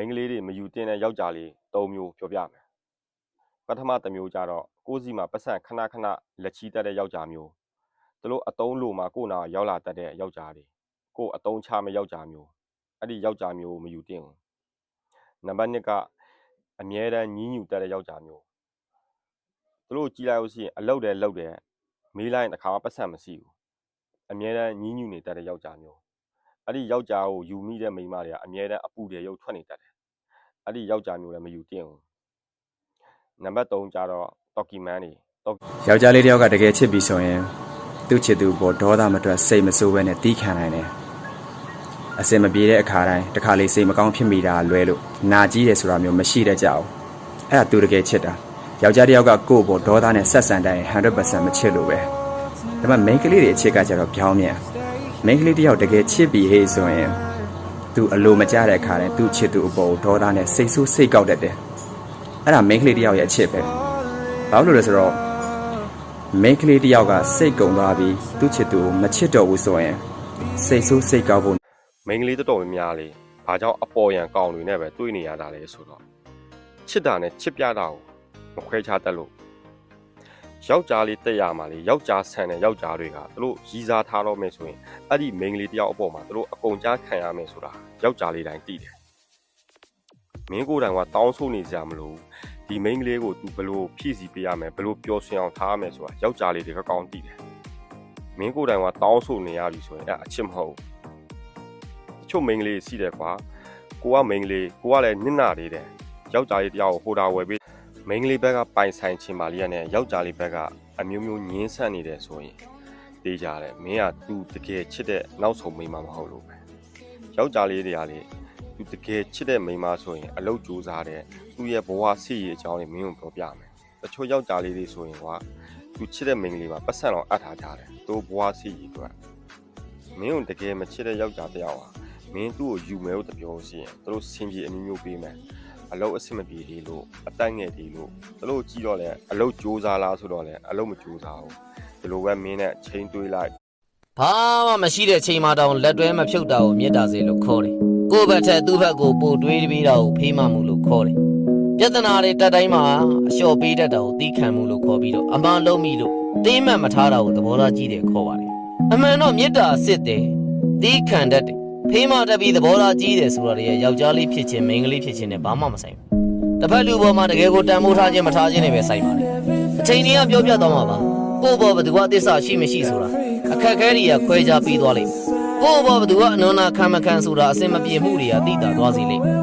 မိန်းကလေးတွေမယူတင်တဲ့ယောက်ျားလေး၃မျိုးပြောပြမယ်ပထမတစ်မျိုးကြတော့ကိုယ်စီမှာပတ်စံခဏခဏလက်ချီတက်တဲ့ယောက်ျားမျိုးသူတို့အတုံးလိုမှာကိုယ်နာရောက်လာတတ်တဲ့ယောက်ျားတွေကိုယ်အတုံးချမဲ့ယောက်ျားမျိုးအဲ့ဒီယောက်ျားမျိုးမယူတင်ဘူးနံပါတ်2ကအမြဲတမ်းညည်းညူတက်တဲ့ယောက်ျားမျိုးသူတို့ကြည်လိုက်လို့ရှိရင်အလုပ်တယ်လုပ်တယ်မေးလိုက်တစ်ခါမှပတ်စံမရှိဘူးအမြဲတမ်းညည်းညူနေတတ်တဲ့ယောက်ျားမျိုးအဲ့ဒီယောက်ျားကိုယူမိတဲ့မိန်းမတွေကအမြဲတမ်းအပူတွေရုပ်ထွက်နေတတ်တယ်အဲ့ဒီယောက်ျားမျိုးလည်းမယူတင်ဘူးနံပါတ်3ကြတော့တော်ကီမန်းတွေယောက်ျားလေးတယောက်ကတကယ်ချစ်ပြီဆိုရင်သူ့ချစ်သူပေါ်ဒေါသမတွက်စိတ်မဆိုးဘဲနဲ့တီးခံနိုင်တယ်အစင်မပြေတဲ့အခါတိုင်းတစ်ခါလေစိတ်မကောင်းဖြစ်မိတာလွဲလို့နာကြီးတယ်ဆိုတာမျိုးမရှိတတ်ကြဘူးအဲ့ဒါသူတကယ်ချစ်တာယောက်ျားတယောက်ကကိုယ့်ပေါ်ဒေါသနဲ့ဆက်ဆံတိုင်း 100% မချစ်လို့ပဲဒါပေမဲ့မိန်းကလေးတွေအချစ်ကကြတော့ပြောင်းမြန်မိန်းကလေးတယောက်တကယ်ချစ်ပြီးဟေးဆိုရင်သူအလိုမကျတဲ့အခါတိုင်းသူ့ချစ်သူအပေါ်ဒေါသနဲ့စိတ်ဆိုးစိတ်ကောက်တတ်တယ်အဲ့ဒါမိန်းကလေးတယောက်ရဲ့အချစ်ပဲဘာလို့လဲဆိုတော့မိန်းကလေးတယောက်ကစိတ်ကုန်သွားပြီးသူ့ချစ်သူကိုမချစ်တော့ဘူးဆိုရင်စိတ်ဆိုးစိတ်ကောက်ဖို့မိန်းကလေးတော်တော်များလေးဘာကြောင့်အပေါ်ရန်ကောင်းတွေနဲ့ပဲတွေ့နေရတာလဲဆိုတော့ချစ်တာနဲ့ချစ်ပြတာကိုမခွဲခြားတတ်လို့ယောက်ျားလေးတက်ရမှာလေယောက်ျားဆန်တဲ့ယောက်ျားတွေကသူတို့ရည်စားထားတော့မယ်ဆိုရင်အဲ့ဒီမိန်းကလေးတယောက်အပေါ်မှာသူတို့အကုန်ကြားခံရမယ်ဆိုတာယောက်ျားလေးတိုင်းသိတယ်မင်းကိုယ်တိုင်ကတောင်းဆိုနေကြမလို့ဒီမိန်းကလေးကိုသူဘလို့ဖြည့်ဆည်းပေးရမယ်ဘလို့ပျော်ရွှင်အောင်ထားရမယ်ဆိုတာယောက်ျားလေးတွေကကောင်းသိတယ်မင်းကိုယ်တိုင်ကတောင်းဆိုနေရပြီဆိုရင်အဲ့အချစ်မဟုတ်ဘူးတချို့မိန်းကလေးရှိတယ်ကွာကိုကမိန်းကလေးကိုကလည်းနစ်နာသေးတယ်ယောက်ျားလေးတယောက်ကိုဟိုတာဝယ်ပေးမိန်းကလေးဘက်ကပိုင်ဆိုင်ချင်ပါလိမ့်နဲ့ယောက်ျားလေးဘက်ကအမျိုးမျိုးညှင်းဆန့်နေတယ်ဆိုရင်တေးကြတယ်မင်းကသူတကယ်ချစ်တဲ့နောက်ဆုံးမိန်းမမဟုတ်လို့ပဲယောက်ျားလေးတွေကလေသူတကယ်ချစ်တဲ့မိန်းမဆိုရင်အလုပ်ကြိုးစားတဲ့သူ့ရဲ့ဘဝစီရည်အကြောင်းလေးမင်းကိုပြောပြမယ်တချို့ယောက်ျားလေးတွေဆိုရင်ကွာသူချစ်တဲ့မိန်းကလေးမှာပတ်စံတော့အပ်ထားကြတယ်သူ့ဘဝစီရည်အတွက်မင်းကိုတကယ်မချစ်တဲ့ယောက်ျားတစ်ယောက်ဟာမင်းသူ့ကိုယူမယ်လို့တပြောရှိရင်သူတို့စင်ကြီးအမျိုးမျိုးပေးမယ်အလုပ်အဆင်မပြေသေးလို့အတိုက်ငယ်သေးလို့သူတို့ကြည့်တော့လဲအလုပ်ကြိုးစားလားဆိုတော့လဲအလုပ်မကြိုးစားဘူးဒီလိုပဲမင်းနဲ့ချိန်တွေးလိုက်ဘာမှမရှိတဲ့ချိန်မှတောင်လက်တွဲမဖြုတ်တာကိုမြတ်တာစေလို့ခေါ်တယ်ကိုယ့်ဘက်ထက်သူ့ဘက်ကိုပို့တွေးပြီးတာကိုဖေးမှမှုလို့ခေါ်တယ်ပြဿနာတွေတက်တိုင်းမှာအလျှော့ပေးတတ်တာကိုတီးခံမှုလို့ခေါ်ပြီးတော့အမှန်လုံးမိလို့တင်းမှတ်မထားတာကိုသဘောထားကြီးတယ်ခေါ်ပါတယ်အမှန်တော့မြတ်တာစစ်တယ်တီးခံတတ်တယ်ဖေးမှတက်ပြီးသဘောထားကြီးတယ်ဆိုတာရဲ့ယောက်ျားလေးဖြစ်ခြင်းမိန်းကလေးဖြစ်ခြင်းနဲ့ဘာမှမဆိုင်ဘူးတစ်ဖက်လူပေါ်မှာတကယ်ကိုတန်ဖိုးထားခြင်းမထားခြင်းနဲ့ပဲဆိုင်ပါတယ်အချိန်ကြီးကပြောပြသွားမှာပါကိုယ့်ဘောဘသူကအသစ္စာရှိမရှိဆိုတာအခက်ခဲတွေကခွဲခြားပြီးသွားလိမ့်မယ်ကိုယ့်ဘောဘသူကအနန္နာခံမခံဆိုတာအစင်မပြေမှုတွေကသိတာသွားစီလိမ့်မယ်